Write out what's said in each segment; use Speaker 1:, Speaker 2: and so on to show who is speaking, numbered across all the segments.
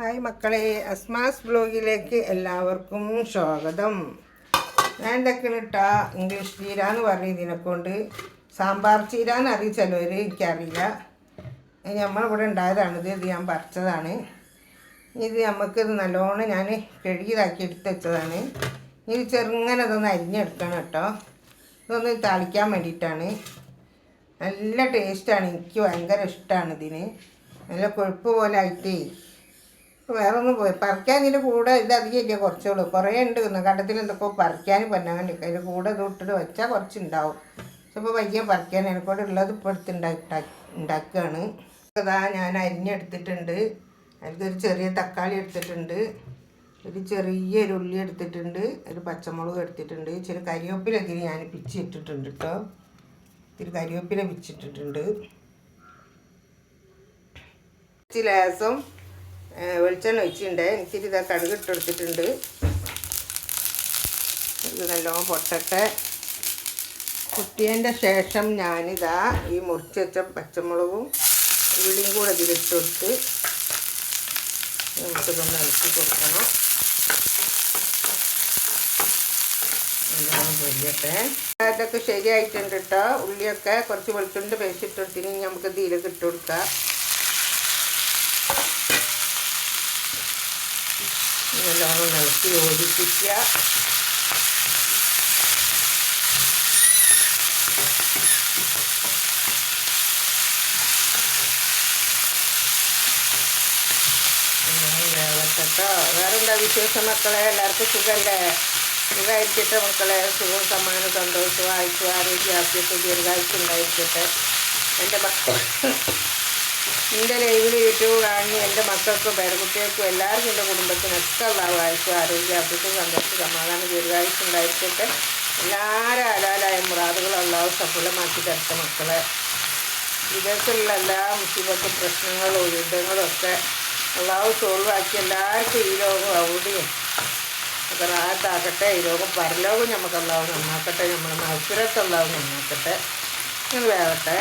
Speaker 1: Hi മക്കളെ, അസ്മാസ് ബ്ലോഗിലേക്ക് എല്ലാവർക്കും സ്വാഗതം. ഞാൻ എന്തൊക്കെയാണ് ഇട്ടാ ഇംഗ്ലീഷ് ചീര എന്ന് പറഞ്ഞ ഇതിനെക്കൊണ്ട് സാമ്പാർ ചീര എന്ന് അറിയ ചിലവർ, എനിക്കറിയില്ല. നമ്മളിവിടെ ഉണ്ടായതാണിത്. ഇത് ഞാൻ പറിച്ചതാണ്. ഇത് നമുക്കിത് നല്ലോണം ഞാൻ കഴുകിയതാക്കി എടുത്ത് വെച്ചതാണ്. ഇത് ചെറുങ്ങനെ ഇതൊന്ന് അരിഞ്ഞെടുക്കണം കേട്ടോ. ഇതൊന്ന് തളിക്കാൻ വേണ്ടിയിട്ടാണ്. നല്ല ടേസ്റ്റാണ്, എനിക്ക് ഭയങ്കര ഇഷ്ടമാണ്. ഇതിന് നല്ല കൊഴുപ്പ് പോലെ ആയിട്ടേ വേറെ ഒന്നും പോയി പറിക്കാൻ. ഇതിൻ്റെ കൂടെ ഇത് അധികമില്ല, കുറച്ചുള്ളൂ. കുറേ ഉണ്ട് കണ്ടത്തിൽ എന്തൊക്കെ പറിക്കാൻ പറ്റാൻ. അതിൻ്റെ കൂടെ ഇത് ഇട്ടിട്ട് വെച്ചാൽ കുറച്ചുണ്ടാവും. ചിലപ്പോൾ വയ്യ പറിക്കാൻ. എനിക്കൂടെ ഉള്ളത് ഇപ്പോൾ ഉണ്ടാക്കുകയാണ്. അതാ ഞാൻ അരിഞ്ഞെടുത്തിട്ടുണ്ട്. അതിലൊരു ചെറിയ തക്കാളി എടുത്തിട്ടുണ്ട്, ഒരു ചെറിയൊരു ഉള്ളി എടുത്തിട്ടുണ്ട്, ഒരു പച്ചമുളക് എടുത്തിട്ടുണ്ട്, ഇച്ചിരി കരിവേപ്പിലൊക്കെ ഞാൻ പിച്ചിട്ടിട്ടുണ്ട് കേട്ടോ. ഇത്തിരി കരിവേപ്പില പിച്ചിട്ടിട്ടുണ്ട്. ഇച്ചിരി ലേസം വെളിച്ചെണ്ണ ഒഴിച്ചിട്ടുണ്ട്. എനിക്കിത് ഇതാ കടുക് ഇട്ടെടുത്തിട്ടുണ്ട്. ഇത് നല്ലോണം പൊട്ടട്ടെ. കുത്തിയതിൻ്റെ ശേഷം ഞാനിതാ ഈ മുറിച്ച് വെച്ച പച്ചമുളകും ഉള്ളിയും കൂടെ ഇതിലിട്ട് കൊടുത്ത് നമുക്കിതൊന്ന് ഇളക്കി കൊടുക്കണം. നല്ലോണം പൊരിയട്ടെ. ഇതൊക്കെ ശരിയായിട്ടുണ്ട് കേട്ടോ. ഉള്ളിയൊക്കെ കുറച്ച് വെളുത്തുള്ളിൻ്റെ പേസ്റ്റ് ഇട്ട് കൊടുത്തിന് നമുക്ക് ഇതിലേക്ക് ഇട്ട് കൊടുക്കാം. നല്ലോണം ഇളക്കി യോജിപ്പിക്കുക. വേവട്ടോ. വേറെന്താ വിശേഷം മക്കളെ? എല്ലാവർക്കും സുഖമല്ലേ? സുഖമായിരിക്കട്ടെ മക്കളെ. സുഖം, സമ്മാനം, സന്തോഷവും ആയുസ്സും ആരോഗ്യം ആദ്യത്തെ ദീർഘായുസ്സും ഉണ്ടായിരിക്കട്ടെ. എൻ്റെ ലൈവിൽ യൂട്യൂബ് കാണുന്ന എൻ്റെ മക്കൾക്കും പേരക്കുട്ടികൾക്കും എല്ലാവർക്കും എൻ്റെ കുടുംബത്തിനൊക്കെ ഉള്ള ആയുസ്സും ആരോഗ്യം ആദ്യത്തെ സന്തോഷം സമാധാനം ദീർഘായുസ്സും ഉണ്ടായിരിക്കട്ടെ. എല്ലാവരും ഹലാലായ മുറാദുകളും അല്ലാഹു സഫലമാക്കി തരട്ടെ മക്കളെ. വിദേശത്തുള്ള എല്ലാ മുസീബത്തും പ്രശ്നങ്ങളും യുദ്ധങ്ങളും ഒക്കെ അല്ലാഹു സോൾവാക്കി എല്ലാവർക്കും ഈ ലോകം അവിടെയും ഒക്കെ റാഹത്താക്കട്ടെ. ഈ ലോകം പരലോകം നമുക്ക് അല്ലാഹു നന്നാക്കട്ടെ. നമ്മൾ മത്സരത്തെ അല്ലാഹു നന്നാക്കട്ടെ. ഇങ്ങനെ വേവട്ടെ.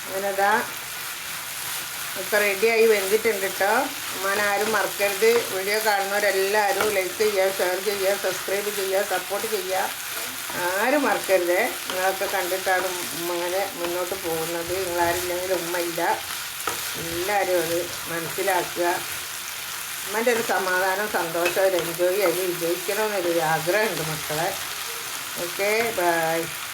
Speaker 1: അങ്ങനെതാ ഒക്കെ റെഡിയായി വെന്തിട്ടുണ്ട് കേട്ടോ. ആരും മറക്കരുത്. വീഡിയോ കാണുന്നവരെല്ലാവരും ലൈക്ക് ചെയ്യുക, ഷെയർ ചെയ്യുക, സബ്സ്ക്രൈബ് ചെയ്യുക, സപ്പോർട്ട് ചെയ്യുക. ആരും മറക്കരുത്. നിങ്ങളൊക്കെ കണ്ടിട്ടാണ് അങ്ങനെ മുന്നോട്ട് പോകുന്നത്. നിങ്ങളാരില്ലെങ്കിൽ ഉമ്മ ഇല്ല. എല്ലാവരും അത് മനസ്സിലാക്കുക. ഉമ്മൻ്റെ ഒരു സമാധാനം, സന്തോഷം, ഒരു എൻജോയ് ചെയ്ത് വിജയിക്കണമെന്നൊരു ആഗ്രഹമുണ്ട് മക്കളെ. Okay, by.